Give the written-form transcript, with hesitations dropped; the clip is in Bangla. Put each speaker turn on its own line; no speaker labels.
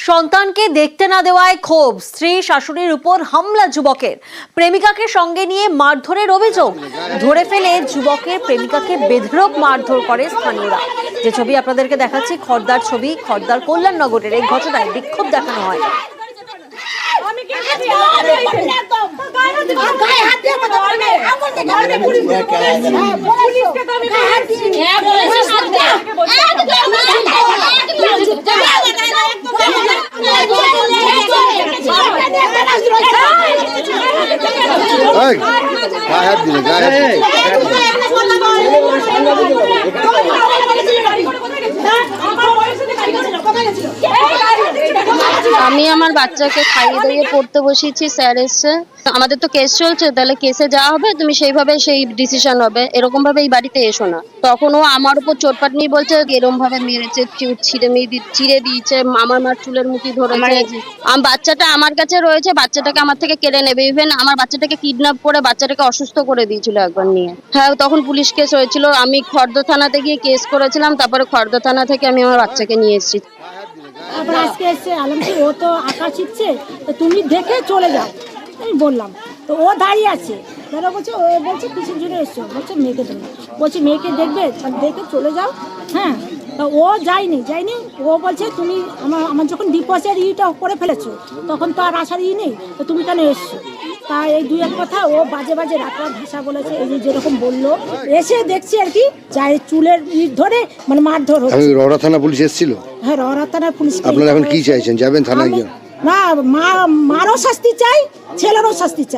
সন্তানকে দেখতে না দেওয়ায় ক্ষোভ, স্ত্রী শাশুড়ির উপর হামলা যুবকের, প্রেমিকাকে সঙ্গে নিয়ে মারধরের অভিযোগ। ধরে ফেলে যুবকের প্রেমিকাকে বেধড়ক মারধর করে স্থানীয়রা। যে ছবি আপনাদেরকে দেখাচ্ছি খড়দার ছবি, খড়দার কল্যাণনগরের এই ঘটনায় বিক্ষোভ দেখানো হয়।
আমি আমার বাচ্চাকে খাইয়ে দিয়ে পড়তে বসিয়েছি, স্যার এসছে, আমাদের তো কেস চলছে, তাহলে কেসে যাওয়া হবে, তুমি সেইভাবে সেই ডিসিশন হবে, এরকম ভাবে এই বাড়িতে এসো না। তখন ও আমার উপর চোটপাট নিয়ে বলছে এরকম ভাবে মেরেছে, ছিঁড়ে দিয়েছে, আমার মার চুলের মুঠি ধরেছে। বাচ্চাটা আমার কাছে রয়েছে, বাচ্চাটাকে আমার থেকে কেড়ে নেবে, ইভেন আমার বাচ্চাটাকে কিডন্যাপ করে বাচ্চাটাকে অসুস্থ করে দিয়েছিল একবার নিয়ে। হ্যাঁ, তখন পুলিশ কেস হয়েছিল, আমি খড়দা থানাতে গিয়ে কেস করেছিলাম, তারপরে খড়দা থানা থেকে আমি আমার বাচ্চাকে নিয়ে এসেছি।
তারপরে আজকে এসছে আলমকি, ও তো আঁকা শিখছে, তো তুমি দেখে চলে যাও, আমি বললাম। তো ও দাঁড়িয়ে আছে, ধরো বলছে, ও বলছে কিসের জন্য এসছো, বলছে মেয়েকে দেবে, বলছি মেয়েকে দেখবে, দেখে চলে যাও। হ্যাঁ, তো ও যায়নি, ও বলছে তুমি আমার যখন ডিপোজিট ইটা করে ফেলেছো, তখন তো আর আসার নেই, তো তুমি কেন এসছো। তাই এই দুই এক কথা ও বাজে রাত ভাষা বলেছে, এই যে যেরকম বললো, এসে দেখছি আর কি যায় চুলের ধরে মানে মারধর হচ্ছে।
রওরা থানা পুলিশ এসেছিল?
হ্যাঁ, রওরা থানার পুলিশ।
আপনারা এখন কি চাইছেন, যাবেন থানায় গিয়ে?
না, মারও শাস্তি চাই, ছেলেরও শাস্তি চাই।